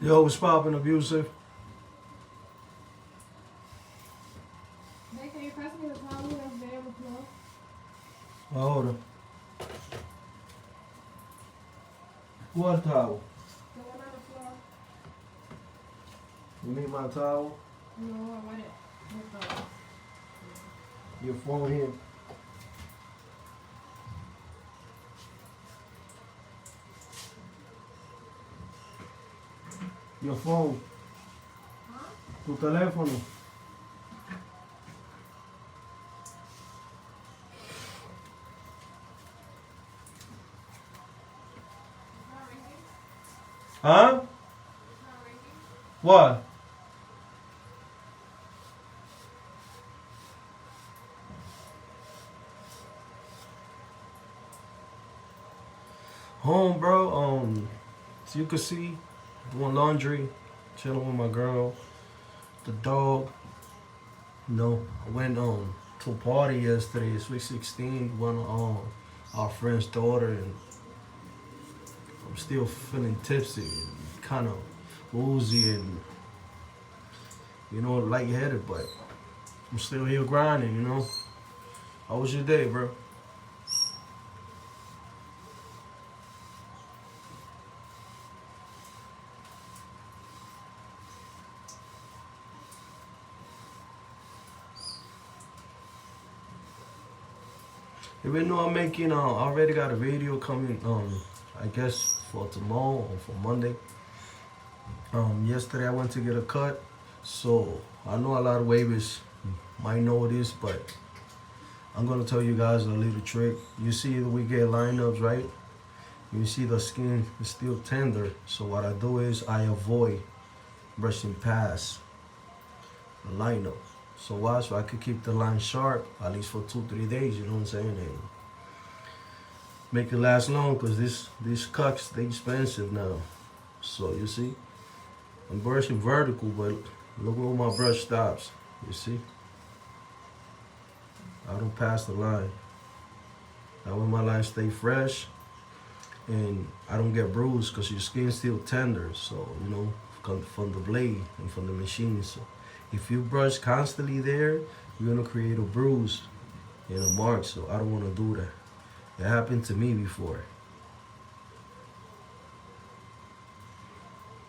Yo, what's poppin', abusive? Hey, can you pass me the towel that's there on the floor? Oh, hold on. What towel? The one on the floor? You need my towel? No, I want it. With the... Your phone here. Your phone. Huh? Tu teléfono. It's not ringing? Huh? It's not ringing? What? Home, bro. As you can see, doing laundry, chilling with my girl, the dog. You know, I went to a party yesterday, Sweet 16, one of our friend's daughter, and I'm still feeling tipsy, and kind of woozy, and lightheaded, but I'm still here grinding. How was your day, bro? Even though I'm making, I already got a video coming, I guess for tomorrow or for Monday. Yesterday I went to get a cut, so I know a lot of waivers might know this, but I'm gonna tell you guys a little trick. You see that we get lineups, right? You see the skin is still tender, so what I do is I avoid brushing past the lineup. So why? So I could keep the line sharp at least for 2-3 days. You know what I'm saying? And make it last long, because these cuts, they expensive now. So you see, I'm brushing vertical, but look where my brush stops. You see, I don't pass the line. That way my line stay fresh and I don't get bruised, because your skin's still tender. So from the blade and from the machine. So if you brush constantly there, you're gonna create a bruise and a mark. So I don't want to do that. It happened to me before.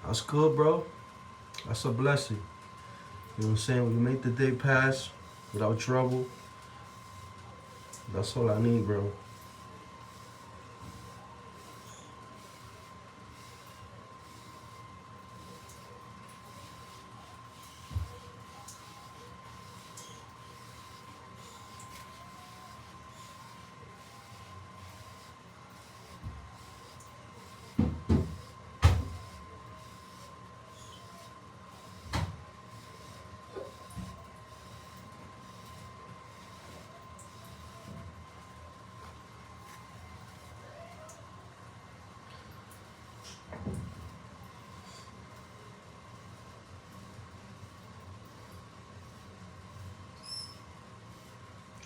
That's good, bro. That's a blessing. You know what I'm saying? When you make the day pass without trouble, that's all I need, bro.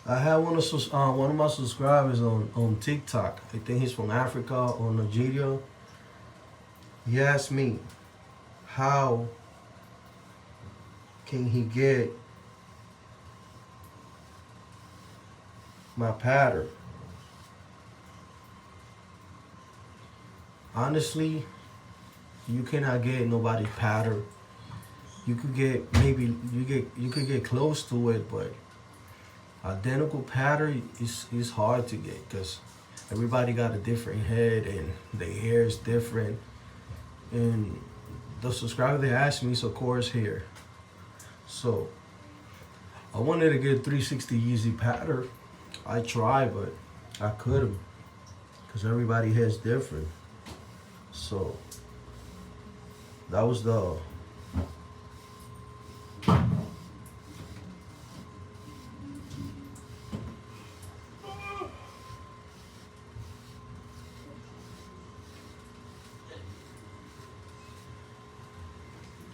I had one of my subscribers on TikTok. I think he's from Africa or Nigeria. He asked me, how can he get my pattern? Honestly, you cannot get nobody pattern. You could get you could get close to it, but identical pattern is hard to get, because everybody got a different head and their hair is different. And the subscriber, they asked me, so course here. So I wanted to get 360 easy pattern. I tried, but I couldn't, because everybody hair's different. So that was the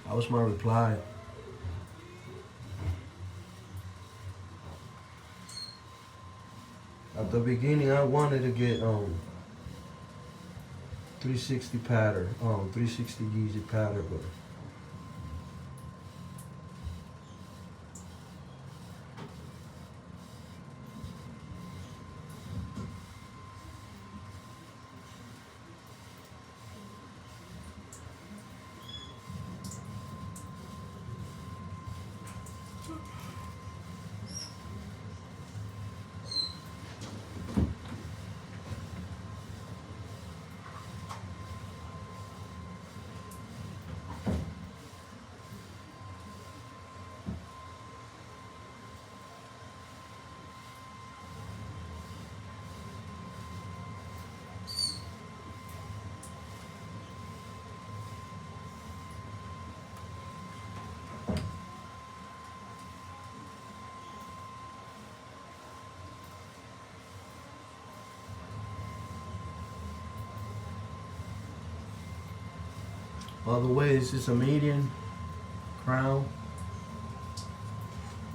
that was my reply. At the beginning, I wanted to get 360 pattern, 360 Yeezy pattern, but by the way, this is a medium crown,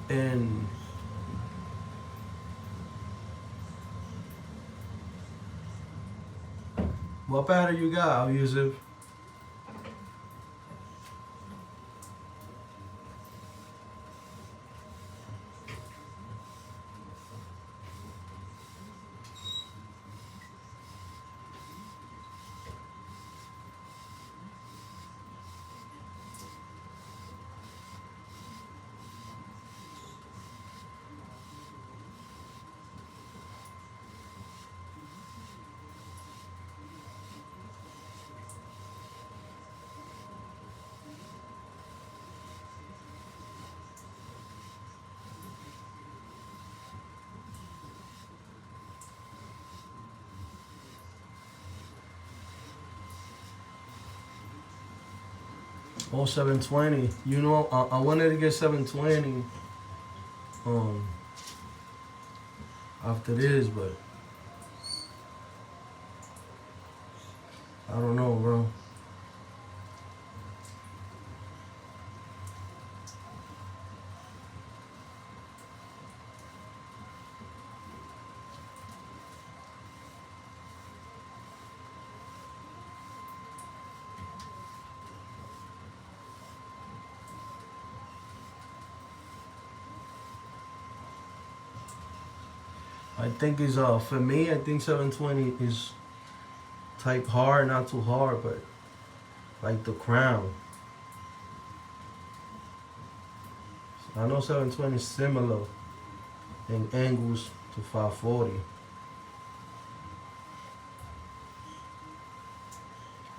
and what pattern you got? I'll use it. Oh, 720. You know, I wanted to get 720 after this, but I don't know, bro. I think it's for me, I think 720 is type hard, not too hard, but like the crown. I know 720 is similar in angles to 540.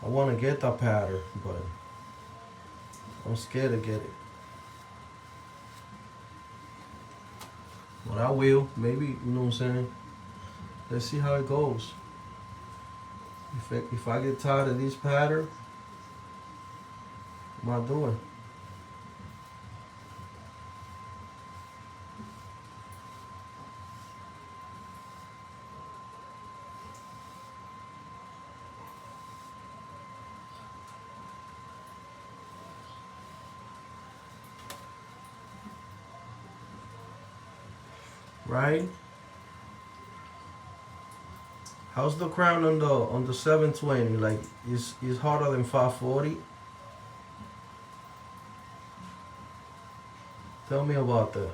I want to get that pattern, but I'm scared to get it. But I will, maybe, you know what I'm saying? Let's see how it goes. If I get tired of this pattern, what am I doing? Right? How's the crown on the 720? Like, is harder than 540? Tell me about that.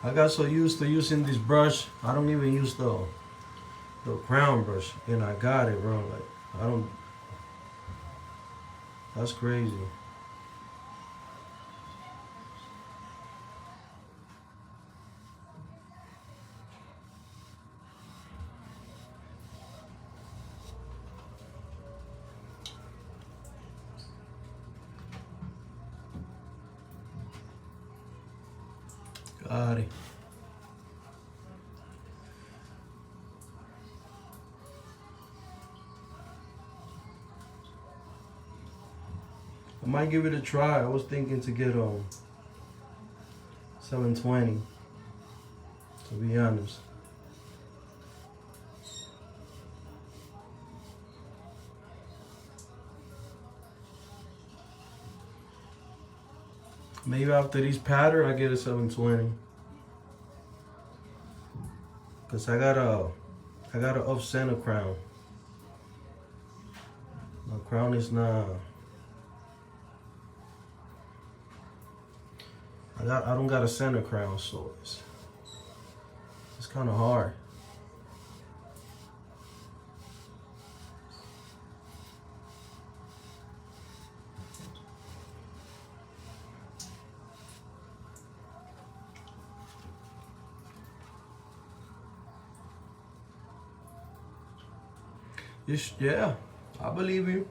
I got so used to using this brush, I don't even use the crown brush, and I got it, bro. Like, I don't. That's crazy. Got it. I might give it a try. I was thinking to get 720. To be honest. Maybe after this pattern, I get a 720. Cause I got a off center crown. My crown is not. I don't got a center crown, so it's kind of hard. Yeah, I believe you.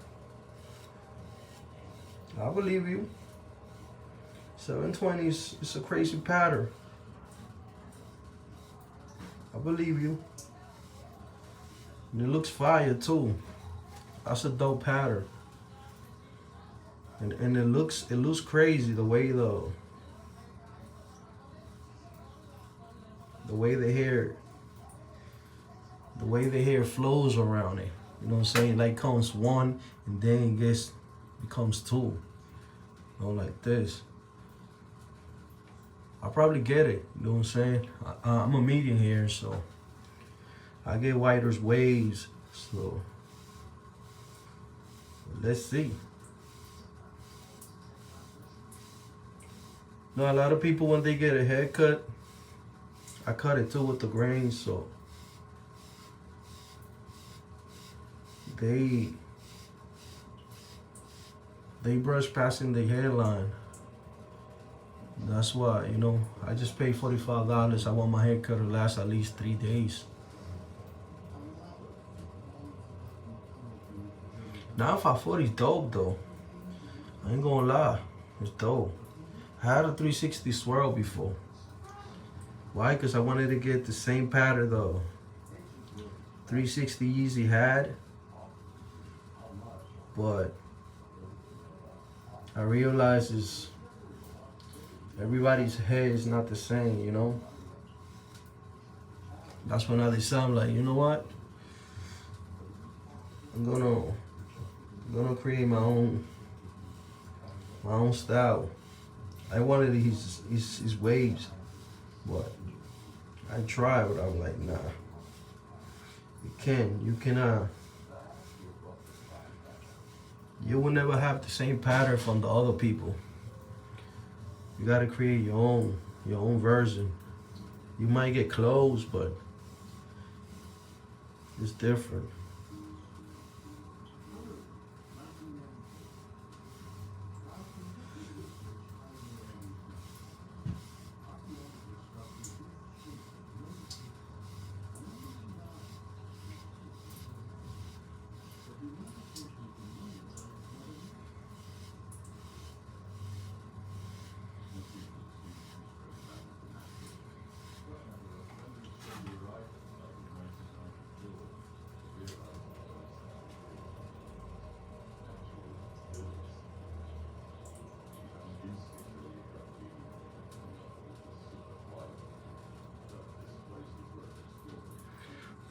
I believe you. 720 is a crazy pattern. I believe you. And it looks fire too. That's a dope pattern. And it looks crazy the way the hair flows around it. You know what I'm saying? Like comes one and then becomes two. You know, like this. I'll probably get it. You know what I'm saying? I'm a medium here, so I get wider waves. So let's see. No, a lot of people when they get a haircut, I cut it too with the grains, so they brush passing the hairline. That's why, you know, I just paid $45. I want my haircut to last at least 3 days. Now 540 is dope though. I ain't gonna lie, it's dope. I had a 360 swirl before. Why? Because I wanted to get the same pattern though 360 Yeezy had. But I realized everybody's hair is not the same, you know? That's when I decided, like, you know what? I'm gonna create my own style. I wanted his waves, but I tried, but I'm like, nah. You cannot. You will never have the same pattern from the other people. You gotta create your own version. You might get close, but it's different.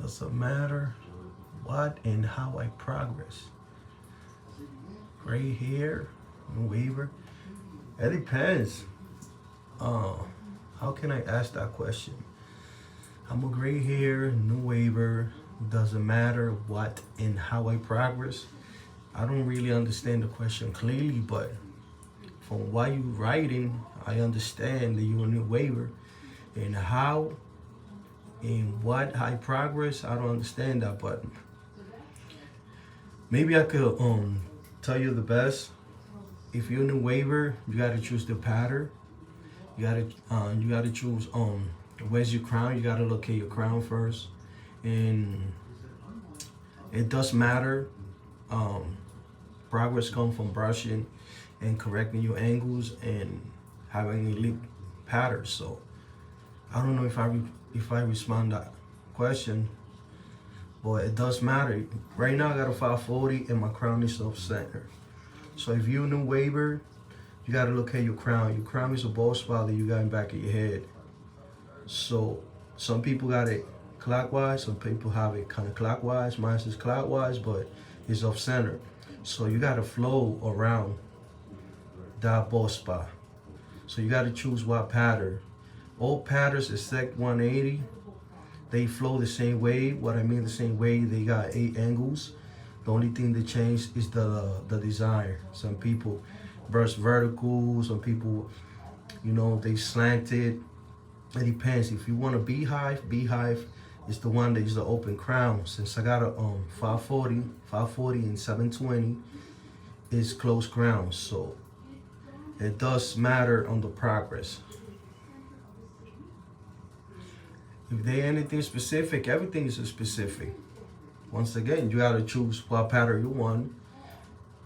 Doesn't matter what and how I progress. Gray hair, no waiver. It depends. How can I ask that question? I'm a gray hair, no waiver. Doesn't matter what and how I progress. I don't really understand the question clearly, but from what you're writing, I understand that you're a new waiver. and how and what high progress. I don't understand that, but maybe I could tell you the best. If you're in a waiver, you gotta choose the pattern. You gotta choose where's your crown. You gotta locate your crown first, and it does matter. Progress comes from brushing and correcting your angles and having elite patterns. So I don't know if I respond that question, but it does matter. Right now I got a 540 and my crown is off center. So if you're in a waiver, you gotta look at your crown. Your crown is a bald spot that you got in the back of your head. So some people got it clockwise, some people have it kind of clockwise. Mine is clockwise, but it's off center. So you gotta flow around that bald spot. So you gotta choose what pattern. All patterns except 180, they flow the same way. What I mean the same way, they got 8 angles. The only thing that changed is the design. Some people brush vertical, some people, they slanted. It depends. If you want a beehive is the one that is the open crown. Since I got a 540 and 720 is closed crown. So it does matter on the progress. If there anything specific, everything is specific. Once again, you gotta choose what pattern you want.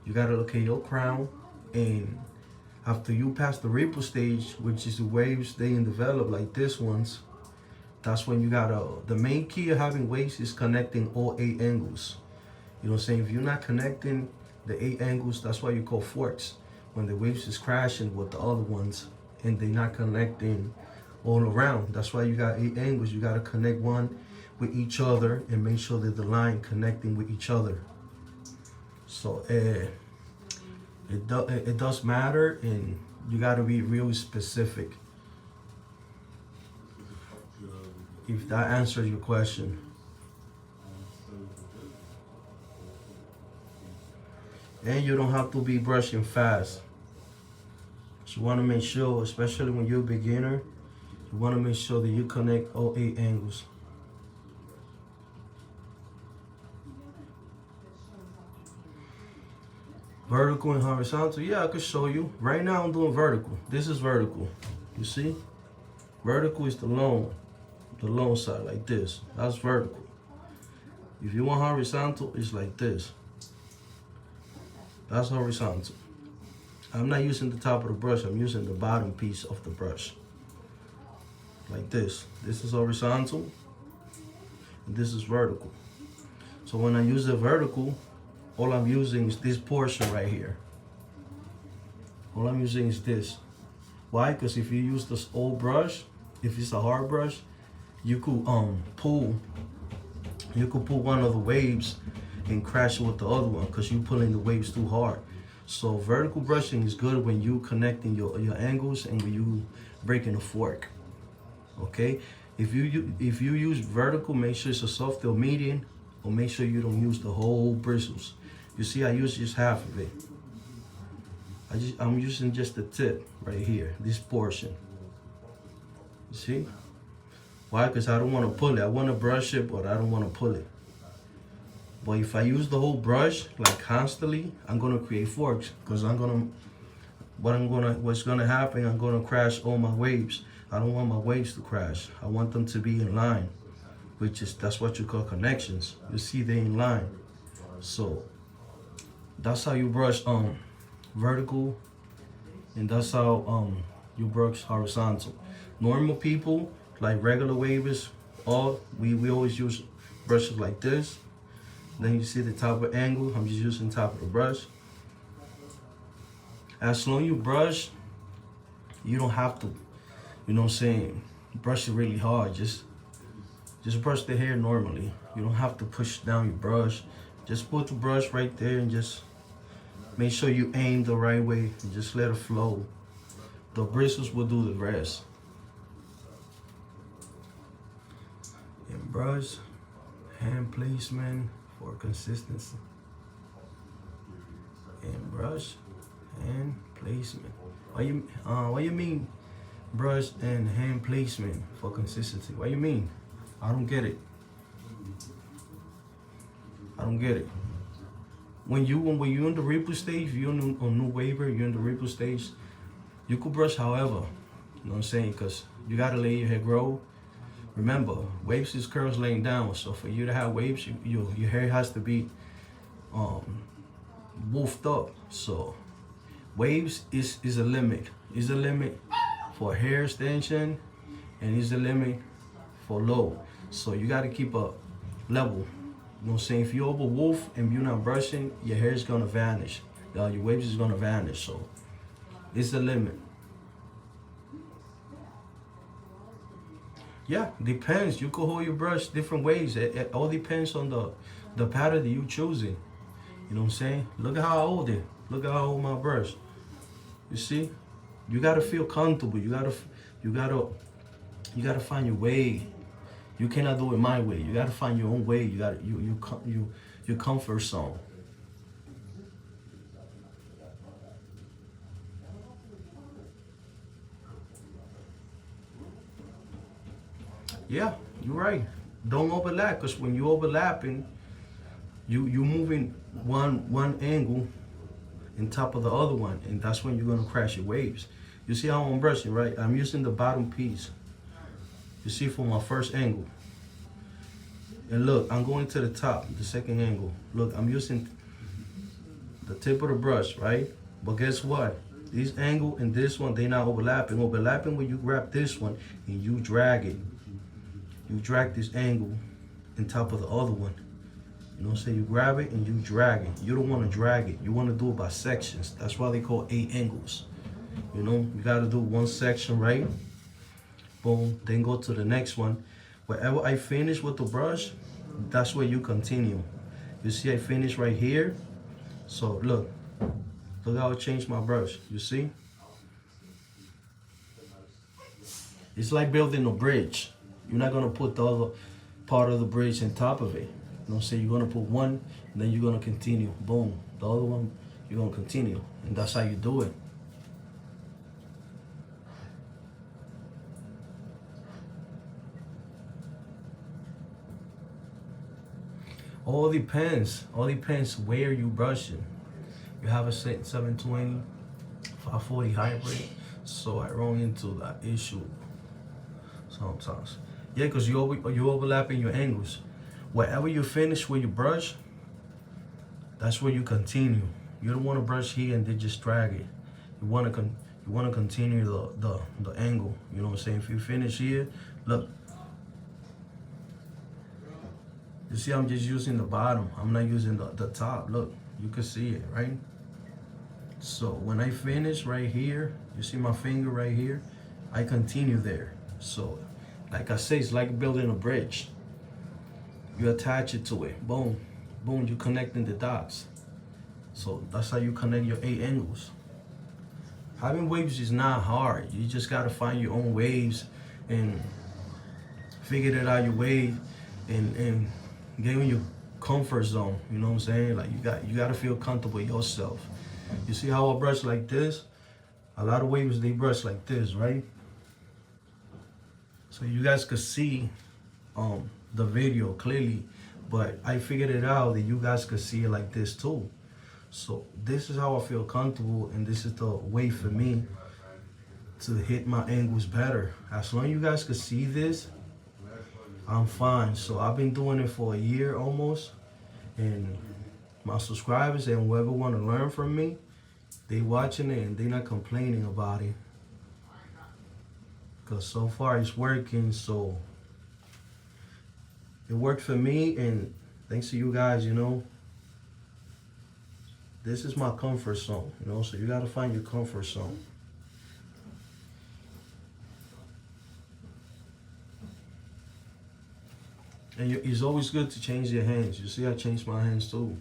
You gotta look at your crown, and after you pass the ripple stage, which is the waves they develop like this ones, that's when you gotta, the main key of having waves is connecting all 8 angles. You know what I'm saying? If you're not connecting the 8 angles, that's why you call forks. When the waves is crashing with the other ones and they're not connecting all around. That's why you got 8 angles. You gotta connect one with each other and make sure that the line connecting with each other. So it does matter, and you gotta be really specific. If that answers your question. And you don't have to be brushing fast. So you wanna make sure, especially when you're a beginner, you wanna make sure that you connect all 8 angles. Vertical and horizontal, yeah, I could show you. Right now I'm doing vertical. This is vertical. You see? Vertical is the long side, like this. That's vertical. If you want horizontal, it's like this. That's horizontal. I'm not using the top of the brush, I'm using the bottom piece of the brush. Like this. This is horizontal, and this is vertical. So when I use the vertical, all I'm using is this portion right here. All I'm using is this. Why? Because if you use this old brush, if it's a hard brush, you could pull one of the waves and crash it with the other one because you're pulling the waves too hard. So vertical brushing is good when you connecting your angles and when you breaking a fork. Okay? If you use vertical, make sure it's a soft or medium, or make sure you don't use the whole bristles. You see, I use just half of it. I'm using just the tip right here, this portion. You see? Why? Because I don't want to pull it. I want to brush it, but I don't want to pull it. But if I use the whole brush, like constantly, I'm gonna create forks. Because what's gonna happen, I'm gonna crash all my waves. I don't want my waves to crash. I want them to be in line, that's what you call connections. You see, they in line. So that's how you brush vertical, and that's how you brush horizontal. Normal people, like regular wavers, we always use brushes like this. Then you see the top of angle, I'm just using top of the brush. As long as you brush, you don't have to, brush it really hard. Just brush the hair normally. You don't have to push down your brush. Just put the brush right there and just make sure you aim the right way and just let it flow. The bristles will do the rest. And brush, hand placement for consistency. And brush, hand placement. What you mean brush and hand placement for consistency. What do you mean? I don't get it. I don't get it. When you're in the ripple stage, you're on new waiver, you're in the ripple stage, you could brush however. You know what I'm saying? Because you gotta let your hair grow. Remember, waves is curls laying down. So for you to have waves, your hair has to be woofed up. So waves is a limit. Is a limit for hair extension, and is a limit for low. So you gotta keep a level. You know what I'm saying? If you over woof and you're not brushing, your hair is gonna vanish. Your waves is gonna vanish. So it's the limit. Yeah, depends. You could hold your brush different ways. It all depends on the pattern that you choosing. You know what I'm saying? Look at how I hold it. Look at how I hold my brush. You see? You gotta feel comfortable. You gotta find your way. You cannot do it my way. You gotta find your own way. You gotta your comfort zone. Yeah, you're right. Don't overlap, because when you overlapping, you moving one angle on top of the other one, and that's when you're gonna crash your waves. You see how I'm brushing, right? I'm using the bottom piece. You see from my first angle. And look, I'm going to the top, the second angle. Look, I'm using the tip of the brush, right? But guess what? This angle and this one, they're not overlapping. Overlapping when you grab this one and you drag it. You drag this angle on top of the other one. You know what I'm saying? You grab it and you drag it. You don't want to drag it. You want to do it by sections. That's why they call 8 angles. You know, you got to do one section, right? Boom. Then go to the next one. Wherever I finish with the brush, that's where you continue. You see I finish right here. So look how I changed my brush. You see? It's like building a bridge. You're not gonna put the other part of the bridge on top of it. You know what I'm saying? You're gonna put one, and then you're gonna continue. Boom. The other one, you're gonna continue. And that's how you do it. All depends. All depends where you brushing. You have a 720, 540 hybrid. So I run into that issue sometimes. Yeah, because you overlapping your angles. Wherever you finish with your brush, that's where you continue. You don't want to brush here and then just drag it. You want to continue the angle. You know what I'm saying? If you finish here, look. You see, I'm just using the bottom. I'm not using the top. Look, you can see it, right? So when I finish right here, you see my finger right here, I continue there. So like I say, it's like building a bridge. You attach it to it. Boom, boom, you're connecting the dots. So that's how you connect your 8 angles. Having waves is not hard. You just gotta find your own waves and figure it out your way and get in your comfort zone. You know what I'm saying? Like you gotta feel comfortable yourself. You see how I brush like this? A lot of waves they brush like this, right? So you guys could see the video clearly, but I figured it out that you guys could see it like this too. So this is how I feel comfortable, and this is the way for me to hit my angles better. As long as you guys could see this, I'm fine. So I've been doing it for a year almost, and my subscribers and whoever want to learn from me, they watching it and they not complaining about it. Because so far it's working, so it worked for me, and thanks to you guys, you know, this is my comfort zone, you know, so you got to find your comfort zone. And it's always good to change your hands. You see I changed my hands too.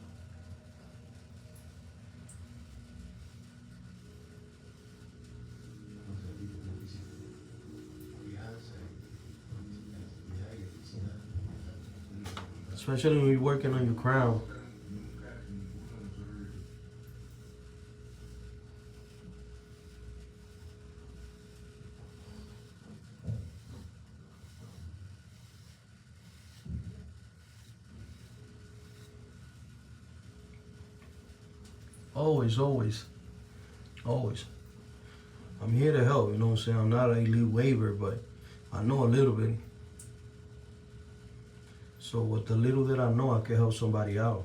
Especially when you're working on your crown. Always, always, always. I'm here to help, you know what I'm saying? I'm not an elite waver, but I know a little bit. So with the little that I know, I can help somebody out.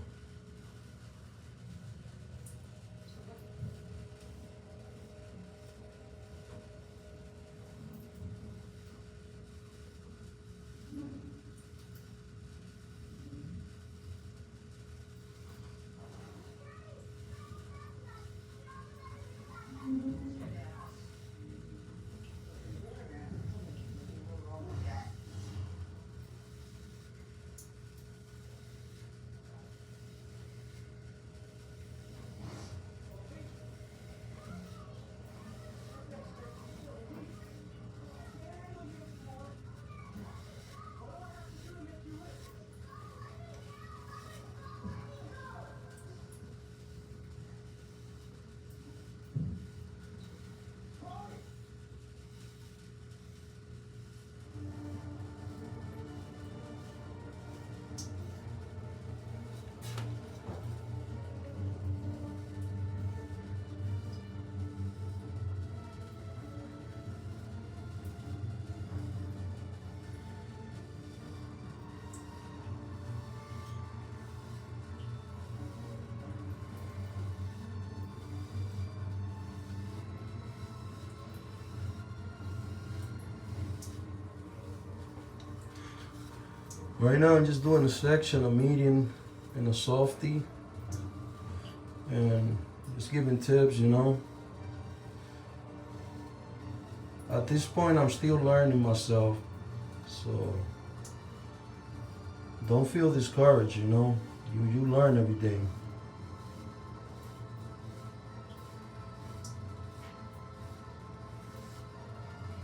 Right now, I'm just doing a section, a medium and a softie. And just giving tips, you know. At this point, I'm still learning myself. So don't feel discouraged, you know. You learn every day.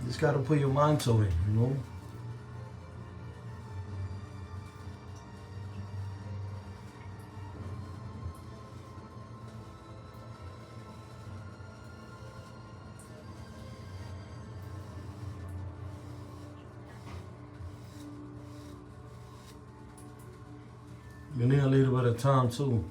Just gotta put your mind to it, you know. You need a little bit of time too.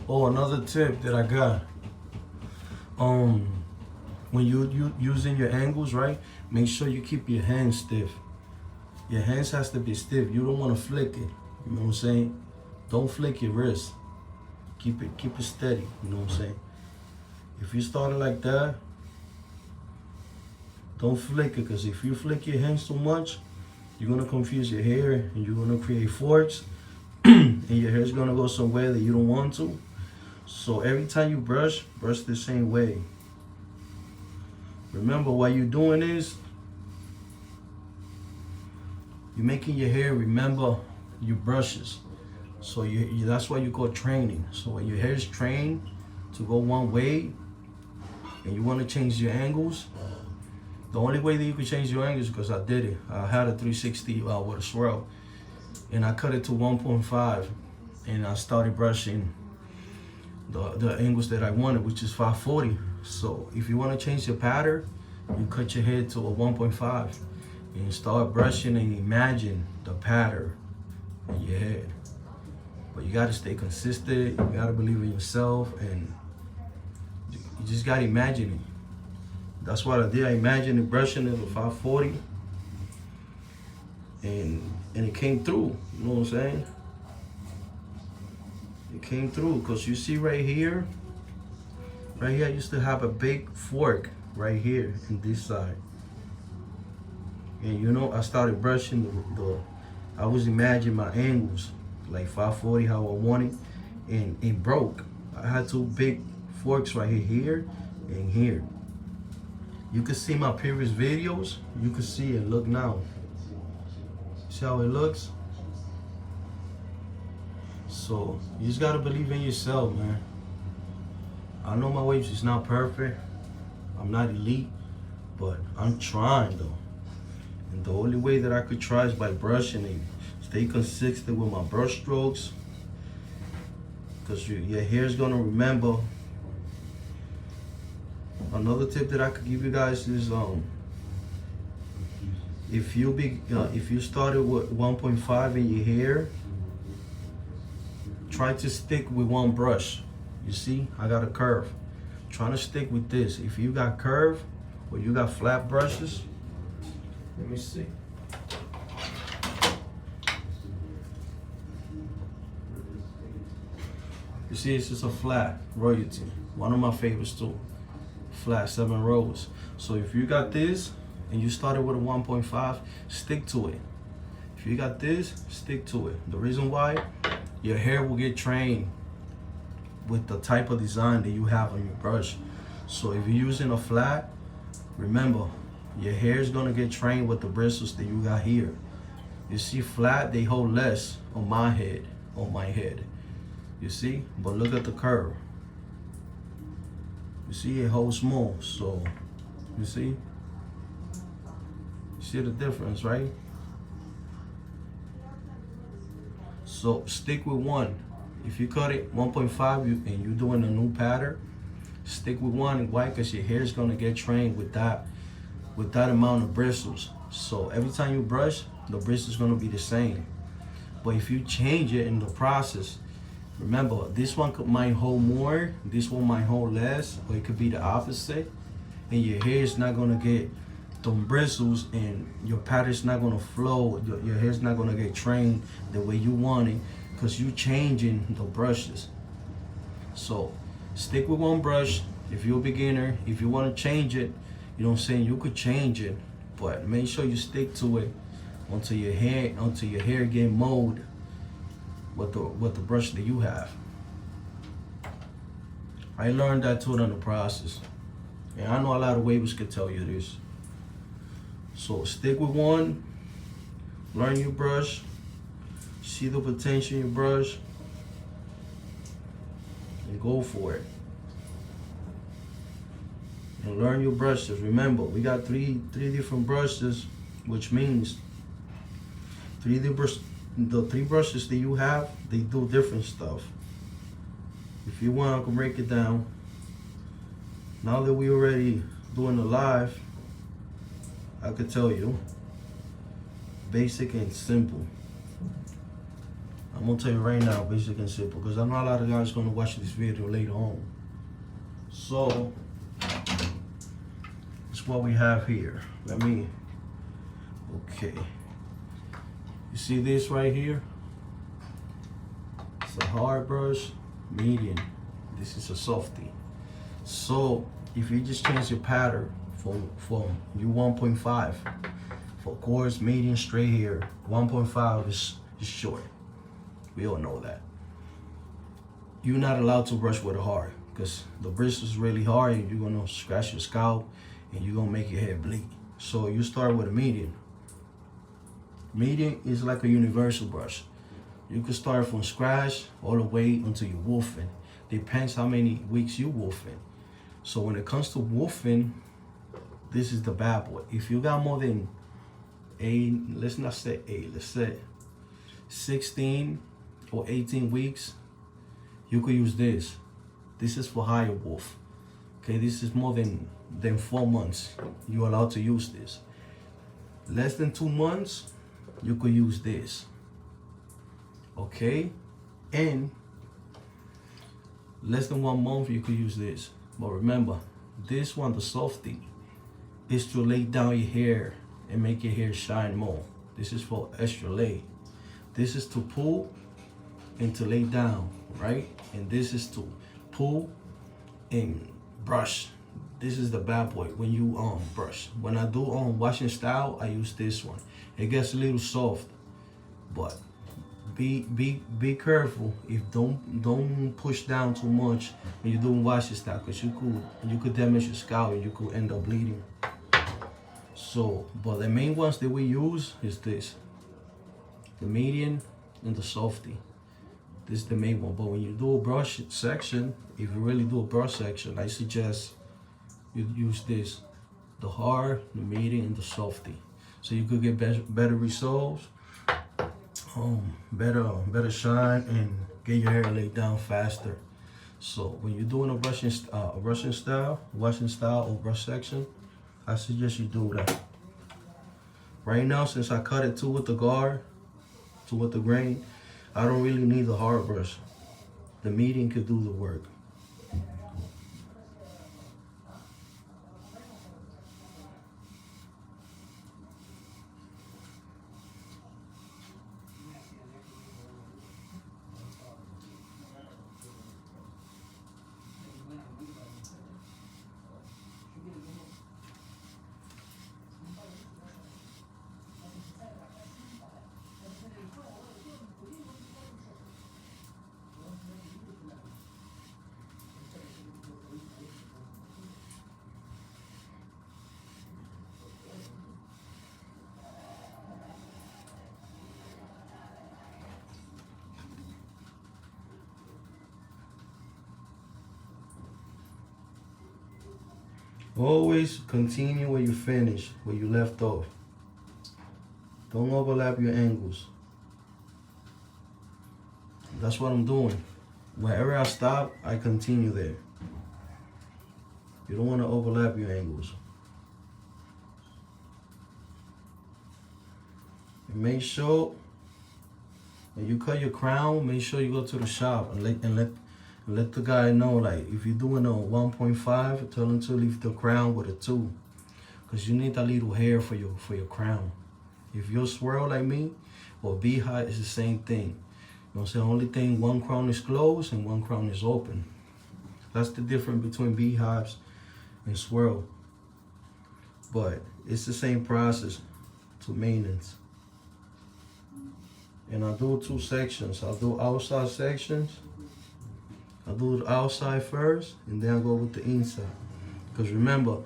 Oh, another tip that I got. When you using your angles, right? Make sure you keep your hands stiff. Your hands has to be stiff. You don't want to flick it. You know what I'm saying? Don't flick your wrist. Keep it steady. You know what I'm saying? If you start it like that, don't flick it, because if you flick your hands too much, you're gonna confuse your hair and you're gonna create forks, and your hair's gonna go somewhere that you don't want to. So every time you brush the same way. Remember, what you're doing is you're making your hair remember your brushes. So that's why you call training. So when your hair is trained to go one way and you want to change your angles, the only way that you can change your angles, because I did it. I had a 360 with a swirl, and I cut it to 1.5, and I started brushing the angles that I wanted, which is 540. So if you want to change your pattern, you cut your head to a 1.5 and start brushing and imagine the pattern in your head. But you got to stay consistent. You got to believe in yourself, and you just got to imagine it. That's what I did. I imagined it brushing it at 540, and it came through. You know what I'm saying? It came through, because you see right here, I used to have a big fork right here in this side. And you know, I started brushing I was imagining my angles, like 540, how I wanted, and it broke. I had two big forks right here and here. You can see my previous videos. You can see it. Look now. See how it looks? So you just gotta believe in yourself, man. I know my waves is not perfect. I'm not elite, but I'm trying though. And the only way that I could try is by brushing and stay consistent with my brush strokes, because your hair is gonna remember. Another tip that I could give you guys is if you started with 1.5 in your hair, try to stick with one brush. You see, I got a curve. Trying to stick with this. If you got curve or you got flat brushes, let me see. You see, it's just a flat royalty. One of my favorites too. Flat 7 rows. So if you got this and you started with a 1.5, stick to it. If you got this, stick to it. The reason why, your hair will get trained with the type of design that you have on your brush. So if you're using a flat, remember, your hair is gonna get trained with the bristles that you got here. You see, flat, they hold less on my head, You see, but look at the curve. You see, it holds more. So, you see the difference, right? So stick with one. If you cut it 1.5 and you're doing a new pattern, stick with one. Why? Because your hair is gonna get trained with that amount of bristles. So every time you brush, the bristles gonna be the same. But if you change it in the process, remember, this one might hold more, this one might hold less, or it could be the opposite. And your hair is not gonna get them bristles, and your pattern's not gonna flow. Your hair's not gonna get trained the way you want it, because you changing the brushes. So stick with one brush. If you're a beginner, if you want to change it, you know what I'm saying, you could change it, but make sure you stick to it until your hair get mold with the brush that you have. I learned that too in the process, and I know a lot of wavers could tell you this. So stick with one, learn your brush, see the potential in your brush, and go for it. And learn your brushes. Remember, we got three different brushes, which means the three brushes that you have, they do different stuff. If you want, I can break it down. Now that we already doing the live, I could tell you basic and simple. I'm gonna tell you right now, basic and simple, because I know a lot of guys gonna watch this video later on. So it's what we have here. Okay. You see this right here? It's a hard brush, medium. This is a softie. So if you just change your pattern from you 1.5 for coarse, medium, straight hair, 1.5 is short. We all know that. You're not allowed to brush with a hard, because the bristle is really hard and you're gonna scratch your scalp and you're gonna make your hair bleed. So you start with a medium. Medium is like a universal brush. You can start from scratch all the way until you're woofing. Depends how many weeks you woofing. So when it comes to woofing, this is the bad boy. If you got more than 8, let's not say 8, let's say 16 or 18 weeks, you could use this. This is for higher woof. Okay, this is more than 4 months. You're allowed to use this. Less than 2 months, you could use this. Okay, and less than 1 month, you could use this. But remember, this one, the softie, is to lay down your hair and make your hair shine more. This is for extra lay. This is to pull and to lay down, right? And this is to pull and brush. This is the bad boy when you brush. When I do washing style, I use this one. It gets a little soft, but be careful. If don't push down too much when you're doing washing style, because you could damage your scalp and you could end up bleeding. So, but the main ones that we use is this, the medium and the softie. This is the main one. But when you do a brush section, if you really do a brush section, I suggest you use this, the hard, the medium, and the softie. so you could get better results, better shine, and get your hair laid down faster. So when you're doing a washing style, or brush section, I suggest you do that. Right now, since I cut it two with the guard, two with the grain, I don't really need the hard brush. The medium could do the work. Always continue where you finish, where you left off. Don't overlap your angles. That's what I'm doing. Wherever I stop, I continue there. You don't want to overlap your angles. And make sure when you cut your crown, make sure you go to the shop and let the guy know, like, if you're doing a 1.5, tell him to leave the crown with a 2, because you need that little hair for your crown. If you're swirl like me, or beehive, it's the same thing. You know what I'm saying? Only thing, one crown is closed and one crown is open. That's the difference between beehives and swirl. But it's the same process to maintenance. And I do 2 sections. I'll do outside sections. I'll do the outside first, and then I'll go with the inside. Because remember,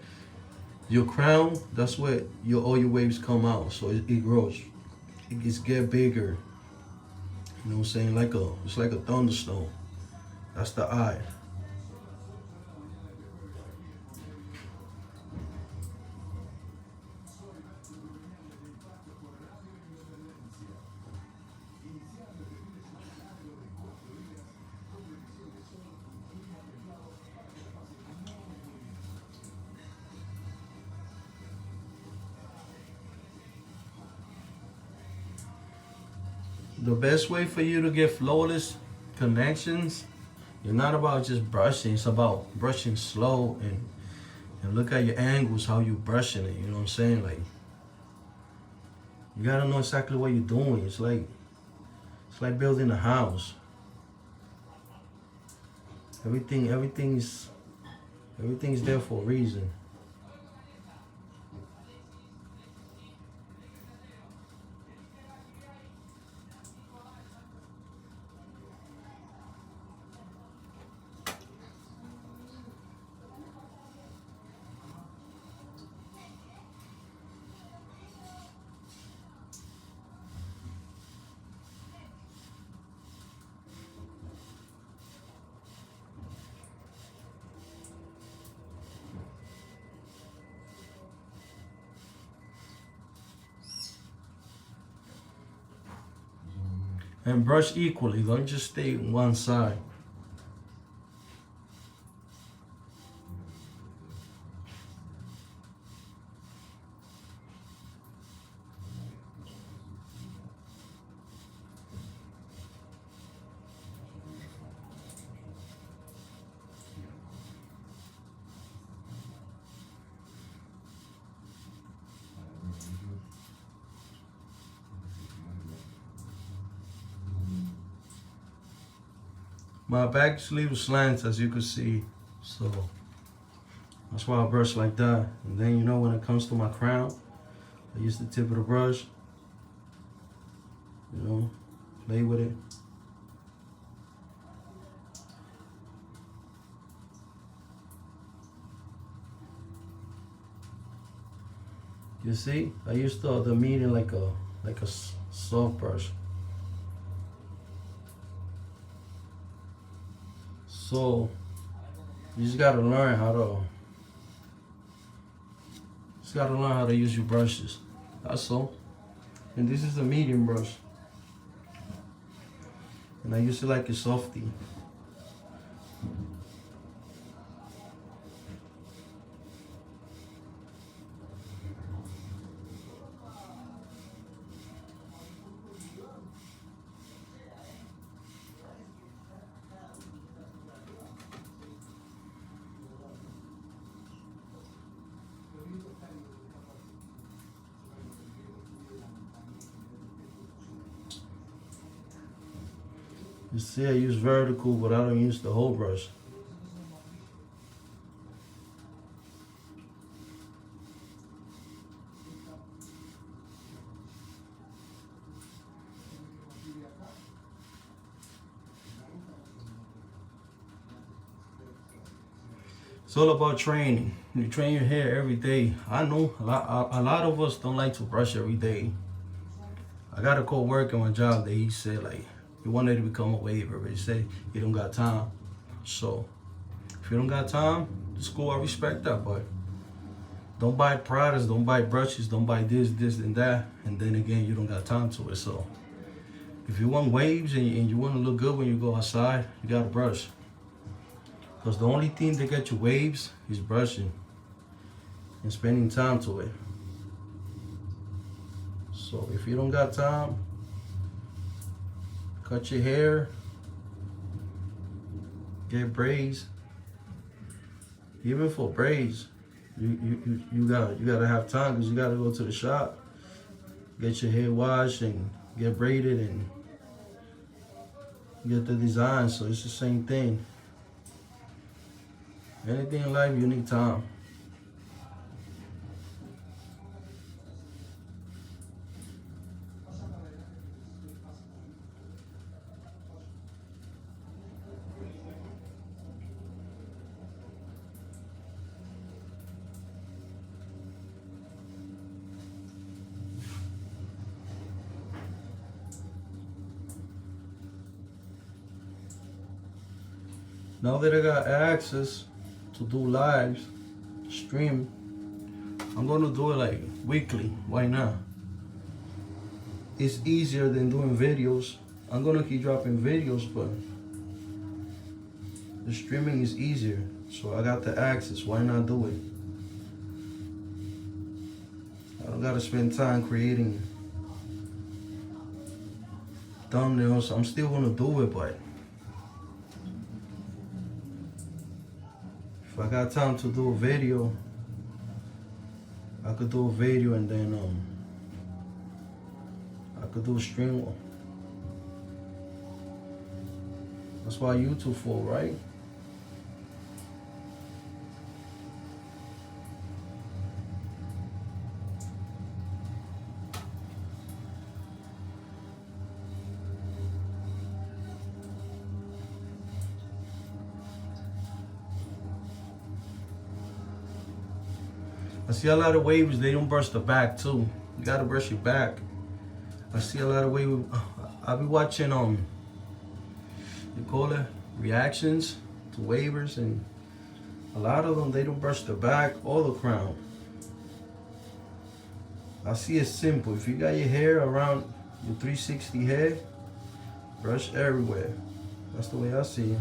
your crown, that's where all your waves come out. So it grows. It gets bigger. You know what I'm saying? It's like a thunderstorm. That's the eye. The best way for you to get flawless connections, you're not about just brushing, it's about brushing slow and look at your angles, how you brushing it, you know what I'm saying? Like, you gotta know exactly what you're doing. It's like building a house. Everything is there for a reason. And brush equally, don't just stay on one side. My back sleeve slants, as you can see, so that's why I brush like that. And then, you know, when it comes to my crown, I use the tip of the brush, you know, play with it. You see, I used the medium like a soft brush. So you just gotta learn how to use your brushes. That's all. And this is the medium brush. And I use it like a softie. You see, I use vertical, but I don't use the whole brush. It's all about training. You train your hair every day. I know a lot of us don't like to brush every day. I got a co-worker on my job that he said like he wanted to become a waver, but he said he don't got time. So if you don't got time, it's cool. I respect that, but don't buy products, don't buy brushes, don't buy this, and that, and then again you don't got time to it. So if you want waves and you want to look good when you go outside, you gotta brush. Because the only thing that gets you waves is brushing and spending time to it. So if you don't got time, cut your hair, get braids. Even for braids, you gotta have time because you gotta go to the shop, get your hair washed and get braided and get the design. So it's the same thing. Anything in life, you need time. Now that I got access to do lives, stream, I'm gonna do it like weekly. Why not? It's easier than doing videos. I'm gonna keep dropping videos, but the streaming is easier. So I got the access. Why not do it? I don't gotta spend time creating thumbnails. I'm still gonna do it, but if I got time to do a video, I could do a video and then I could do a stream. That's why YouTube for, right? I see a lot of waves, they don't brush the back too. You gotta brush your back. I see a lot of waves. I'll be watching you call it reactions to wavers, and a lot of them they don't brush the back or the crown. I see it's simple. If you got your hair around your 360 head, brush everywhere. That's the way I see it.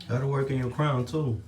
Gotta work in your crown too.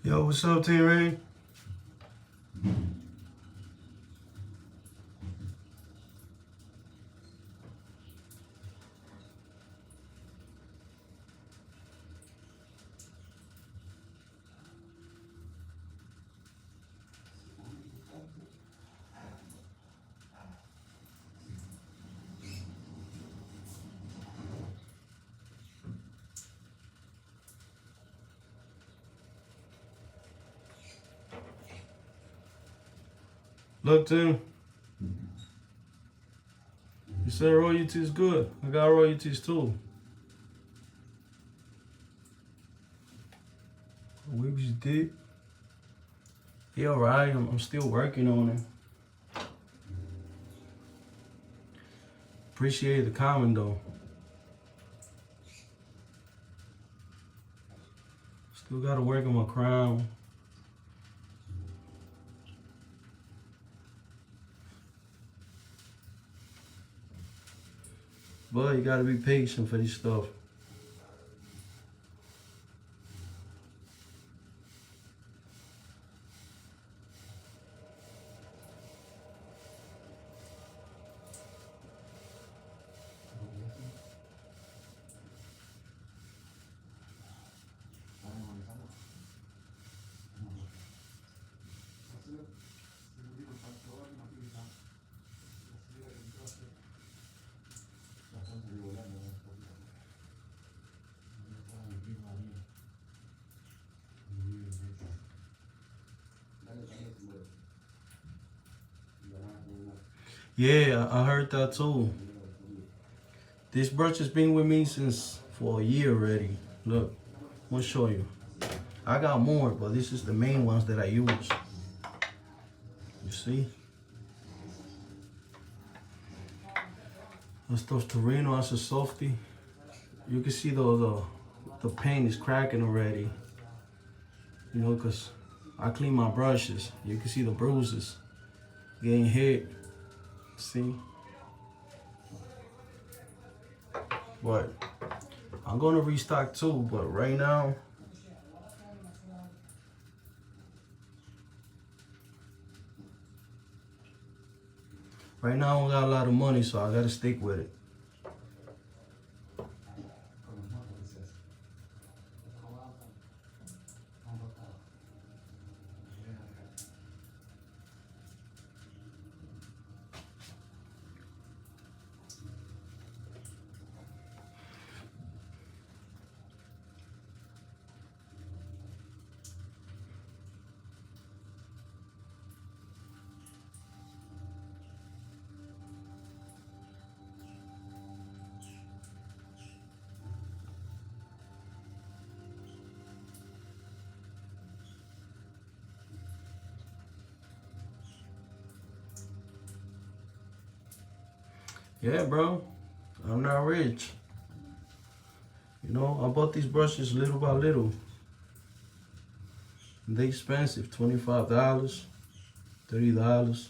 Yo, what's up, T-Ray? Look, Tim. You said royalties good. I got royalties too. Weeps deep. He alright. I'm still working on it. Appreciate the comment though. Still gotta work on my crown. But you gotta be patient for this stuff. Yeah, I heard that too. This brush has been with me since for a year already. Look, I'm gonna show you. I got more, but this is the main ones that I use. You see? That stuff's Torino, that's a softy. You can see the paint is cracking already. You know, cause I clean my brushes. You can see the bruises getting hit. See? but I'm gonna restock too. But right now, I don't got a lot of money, so I gotta stick with it. Yeah, bro, I'm not rich. You know, I bought these brushes little by little. They expensive, $25, $30.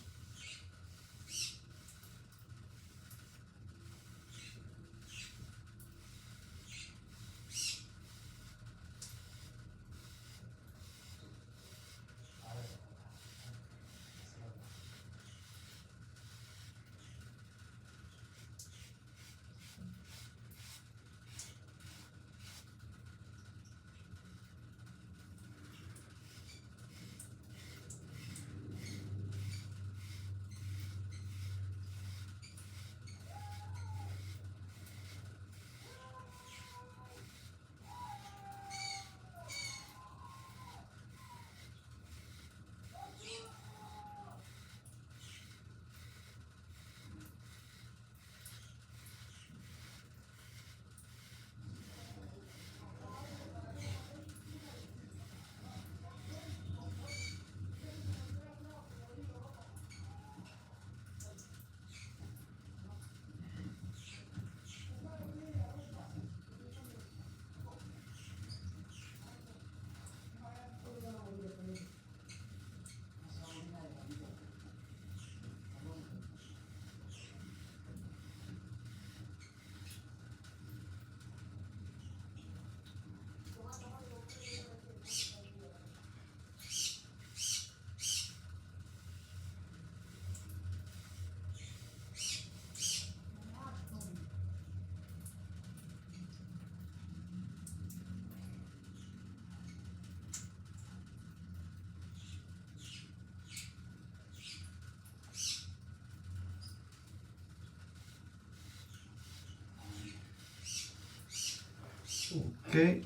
Okay,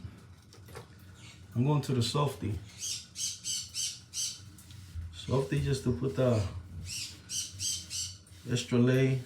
I'm going to the softy. Softy just to put the extra lay.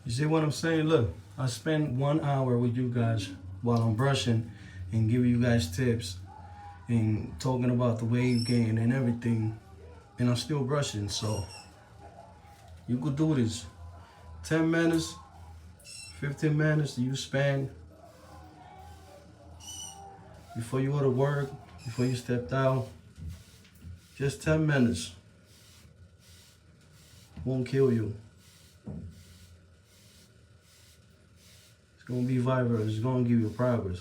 You see what I'm saying? Look, I spent 1 hour with you guys while I'm brushing and giving you guys tips and talking about the wave gain and everything. And I'm still brushing, so you could do this. 10 minutes, 15 minutes you spend before you go to work, before you stepped out. Just 10 minutes. Won't kill you. It's gonna be vibrant. It's gonna give you progress.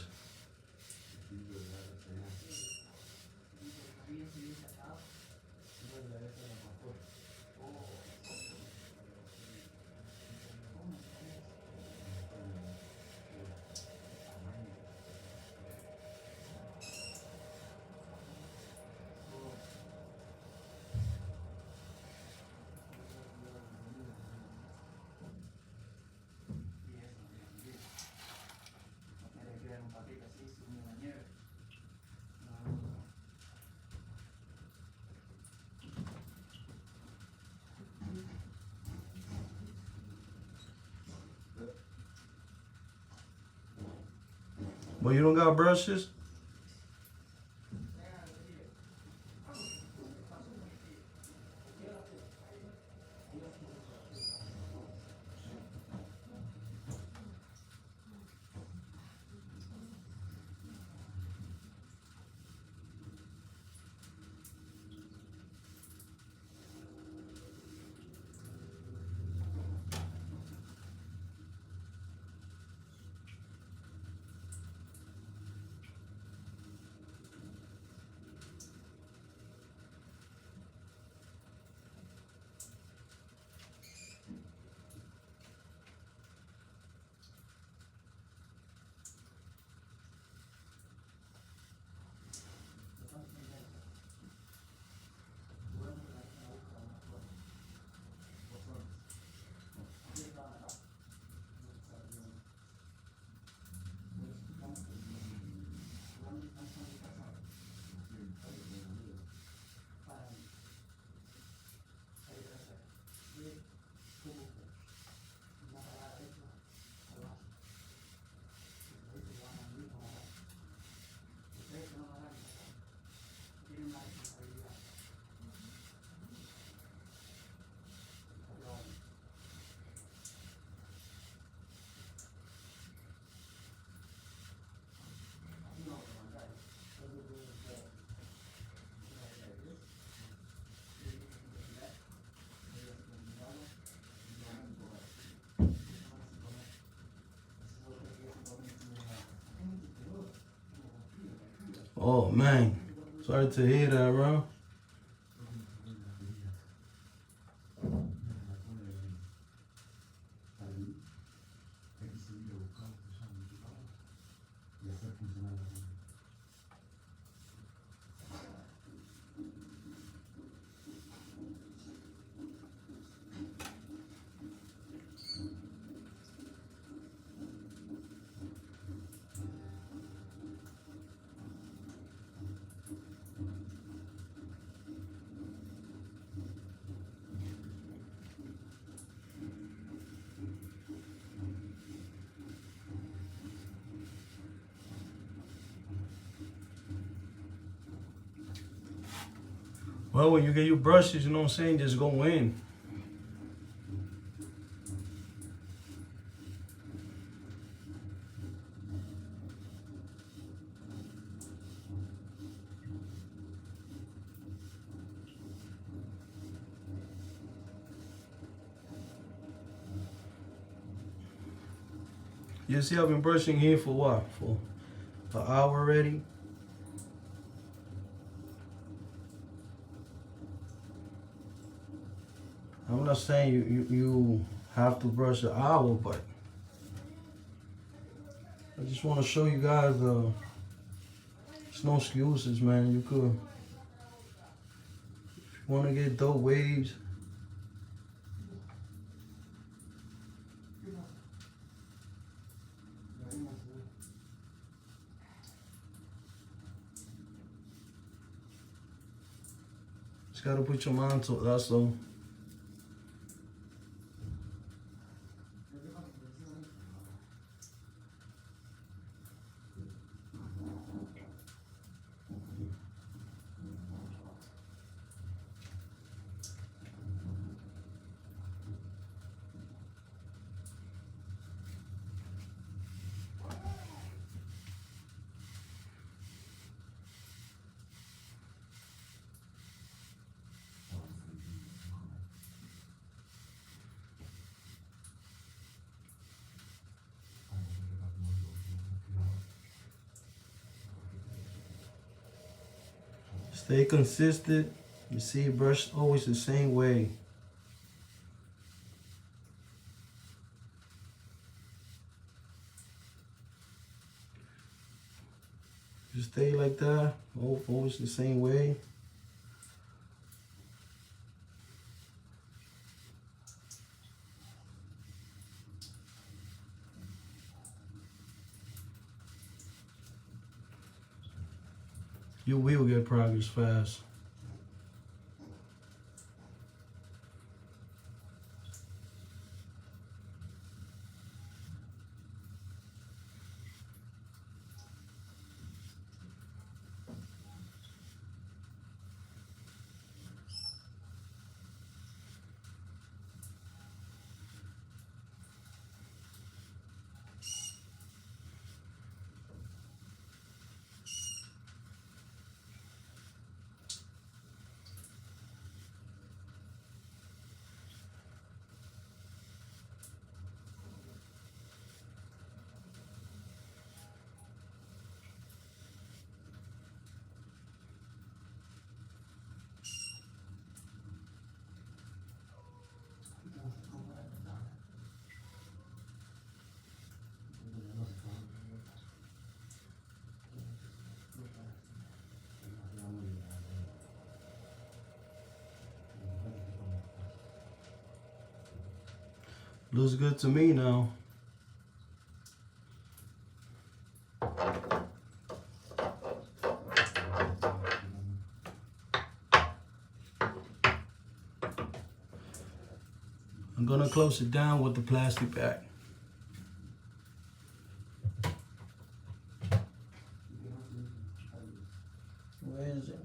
But you don't got brushes? Oh man, sorry to hear that, bro. Well, when you get your brushes, you know what I'm saying, just go in. You see, I've been brushing here for what? For an hour already. I'm not saying you have to brush an hour, but I just want to show you guys there's no excuses, man. You could, if you want to get dope waves, just gotta put your mind to it, that's all. Stay consistent. You see, brush always the same way. Just stay like that. Always the same way. You will get progress fast. Looks good to me now. I'm gonna close it down with the plastic bag. Where is it?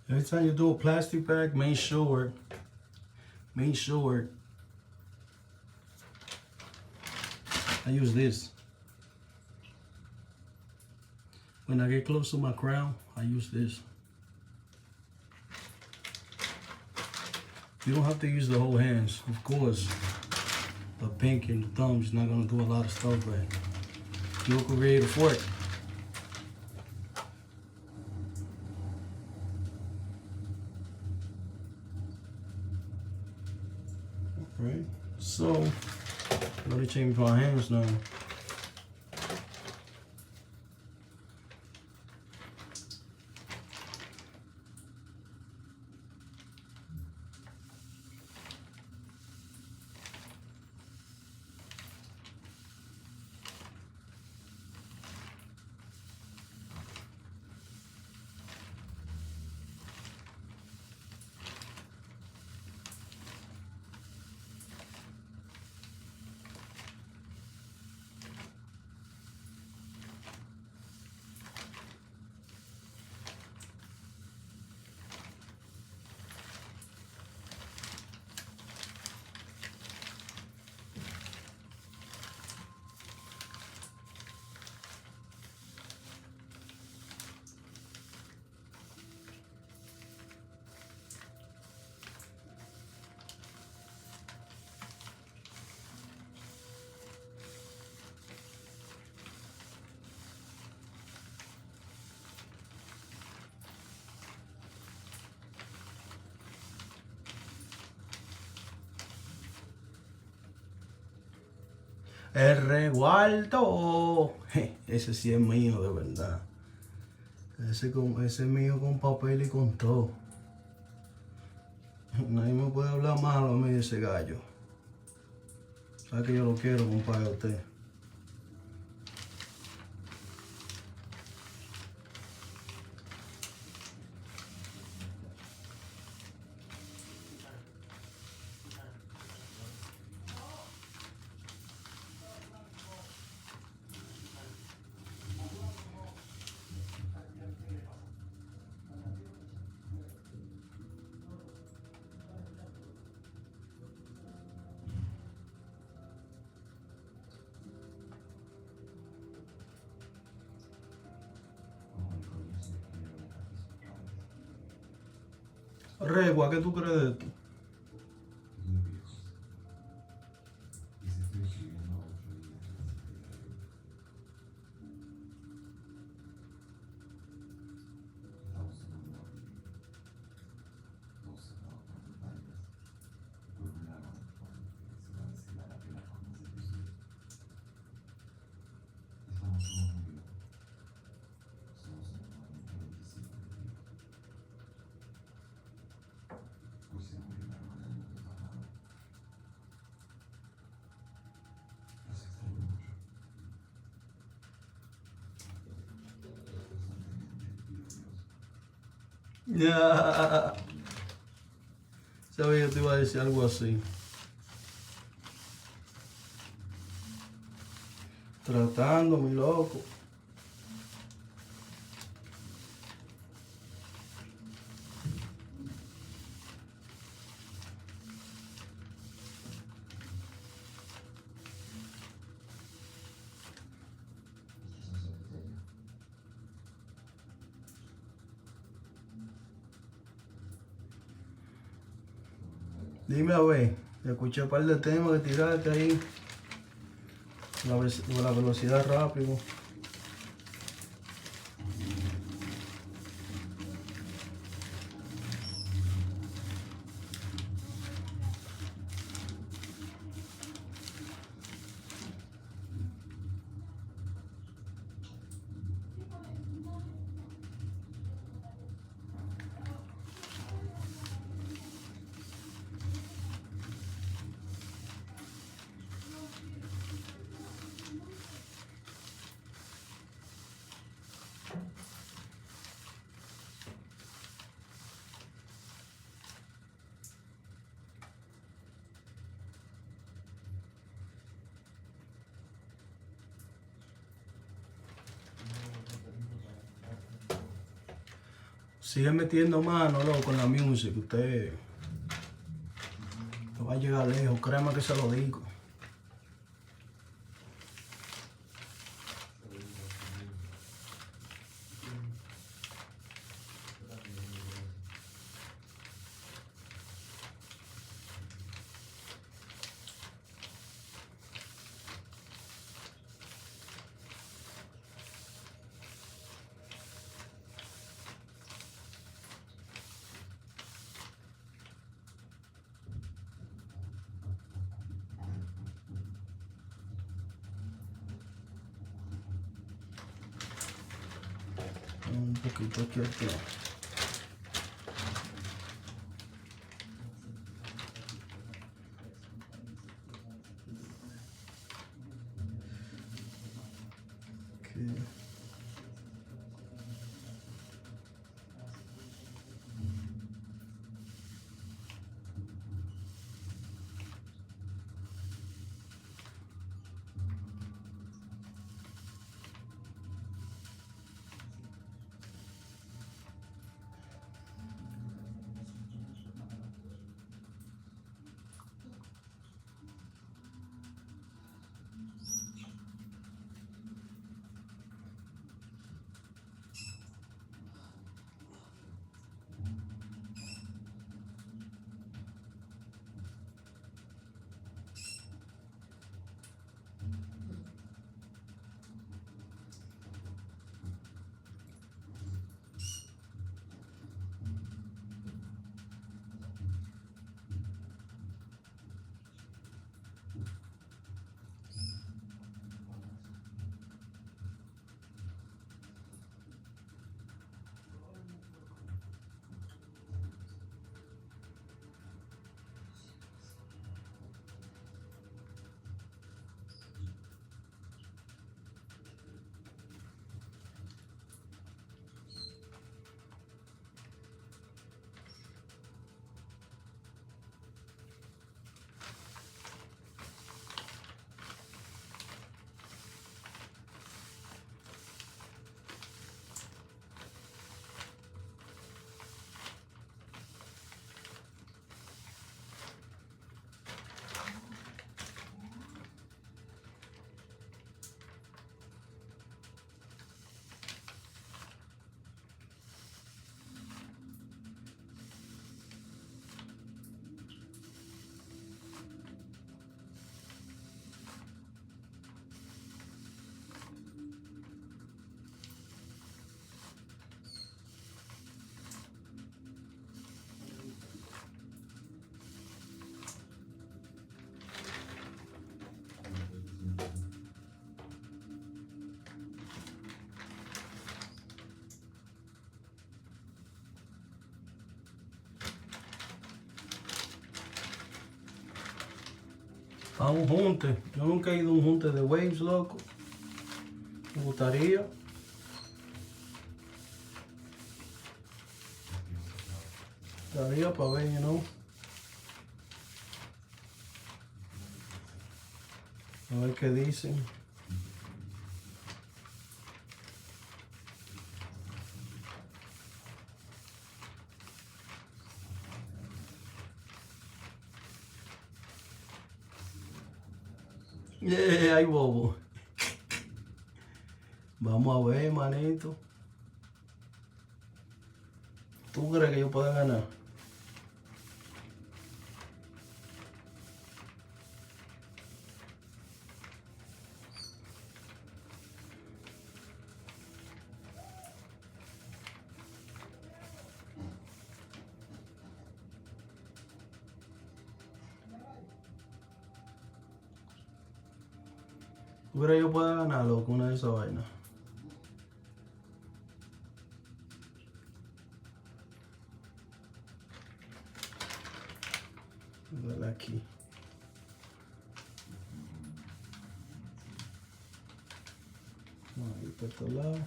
Every time you do a plastic bag, make sure I use this. When I get close to my crown, I use this. You don't have to use the whole hands. Of course, the pinky and the thumb is not gonna do a lot of stuff, but you can create a fork. Right? So, I'm gonna change my hands now. El reguardo. Ese sí es mío, de verdad. Ese es mío con papel y con todo. Nadie me puede hablar malo a mí de ese gallo. Sabe que yo lo quiero, compadre, a usted. Regua, ¿qué tú crees de esto? Ya. Sabía que te iba a decir algo así. Tratando, mi loco. Dime a ver, escuché un par de temas que tiraste ahí. La velocidad rápido. Sigue metiendo mano, loco, con la music. Usted no va a llegar lejos, créame que se lo digo. Un poquito aquí atrás. Aquí. A un junte. Yo nunca he ido a un junte de waves, loco. Me gustaría. Gustaría para ver, you know. A ver qué dicen. Ay, bobo. Vamos a ver, manito. ¿Tú crees que yo pueda ganar? ¿Tú crees que yo pueda ganar, loco, una de esas vainas? Dale aquí. Ahí por este lado.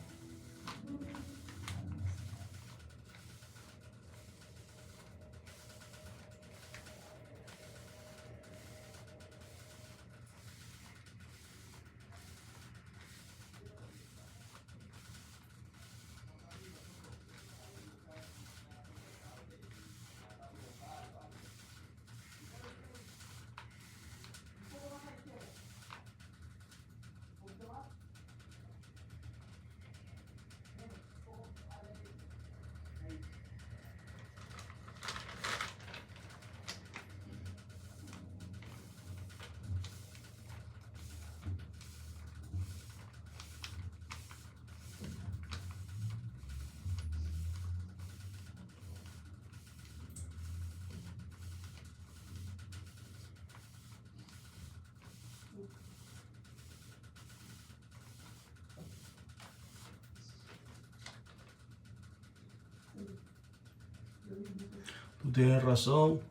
Tú tienes razón,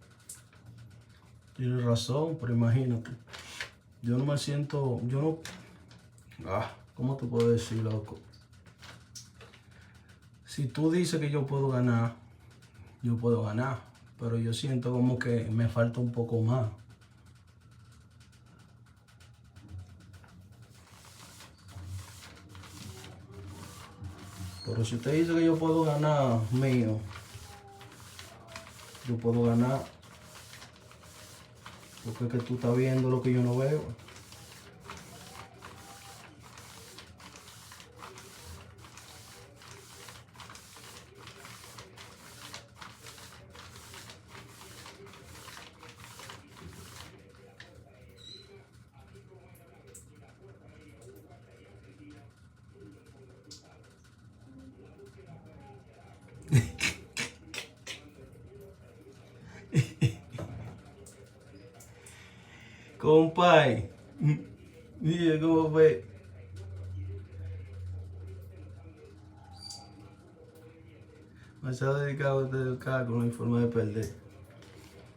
pero imagínate. Yo no me siento, yo no... ¿cómo te puedo decir, loco? Si tú dices que yo puedo ganar, yo puedo ganar. Pero yo siento como que me falta un poco más. Pero si usted dice que yo puedo ganar, mío, yo puedo ganar. Porque es que tú estás viendo lo que yo no veo. Compay, mire cómo fue. Me se ha dedicado a educar con la forma de perder.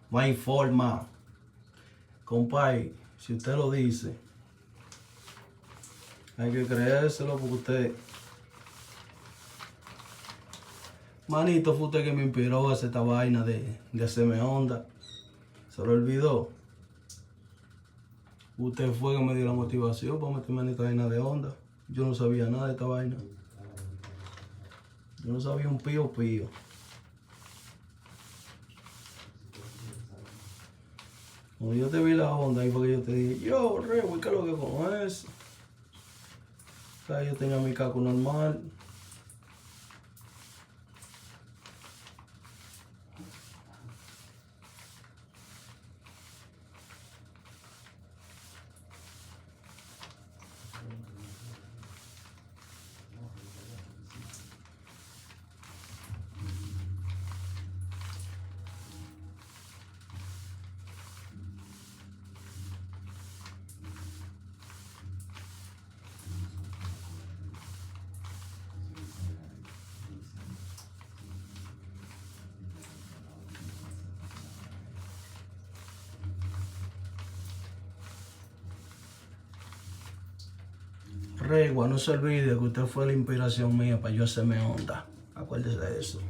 Más informa. Compay, si usted lo dice, hay que creérselo porque usted... Manito, fue usted que me inspiró a hacer esta vaina de hacerme onda. Se lo olvidó. Usted fue que me dio la motivación para meterme en esta vaina de onda. Yo no sabía nada de esta vaina. Yo no sabía un pío pío. Cuando yo te vi la onda, ahí fue que yo te dije, yo, re, ¿qué es lo que con eso? O sea, yo tenía mi caco normal. Regua, no se olvide que usted fue la inspiración mía para yo hacerme onda. Acuérdese de eso.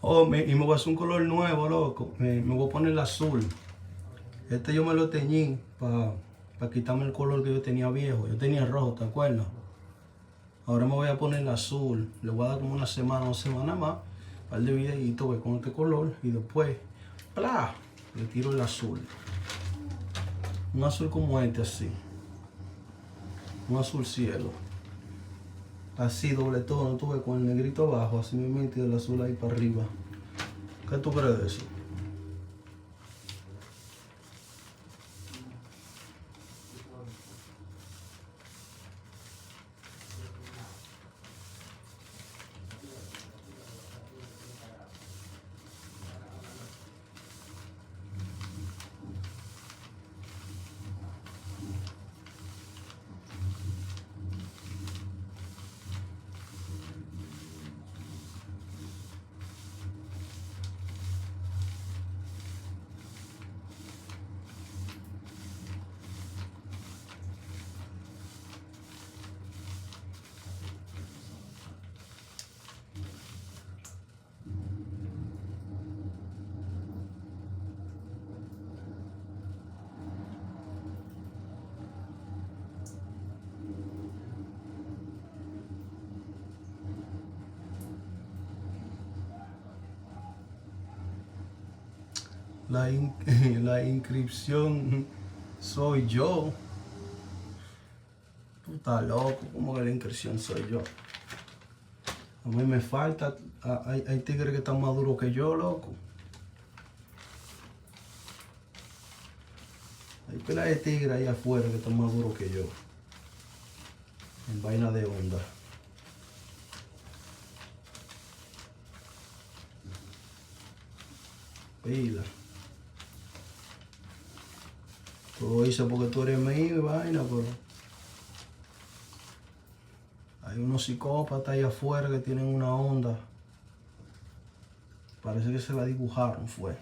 Oh, y me voy a hacer un color nuevo, loco. Me voy a poner el azul. Este yo me lo teñí para quitarme el color que yo tenía viejo. Yo tenía rojo, ¿te acuerdas? Ahora me voy a poner el azul. Le voy a dar como una semana o 2 semanas más. Un par de videitos con este color. Y después, ¡plá! Le tiro el azul. Un azul como este, así. Un azul cielo. Así, doble tono, tuve con el negrito abajo. Así me metí el azul ahí para arriba. ¿Qué tú crees de eso? la inscripción soy yo. Tú estás loco, ¿cómo que la inscripción soy yo? A mí me falta, hay tigres que están más duros que yo, loco. Hay pila de tigres ahí afuera que están más duros que yo. En vaina de onda. Pila. Tú lo hice porque tú eres mío y vaina, pero hay unos psicópatas ahí afuera que tienen una onda. Parece que se la dibujaron, fue.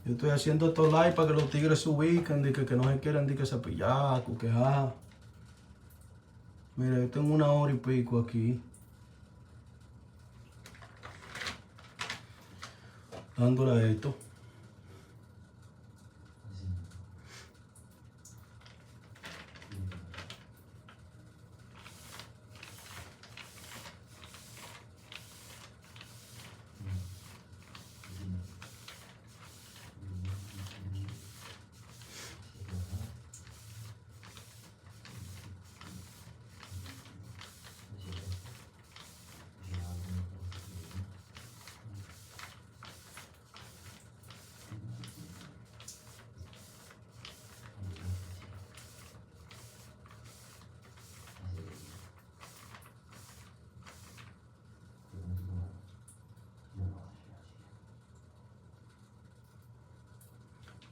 Yo estoy haciendo estos live para que los tigres se ubiquen, de que no se quieran de que se pillaco, que ja. Mira, yo tengo 1 hora y pico aquí. Dándole a esto.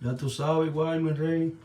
Ya tú sabes, igual, mi rey.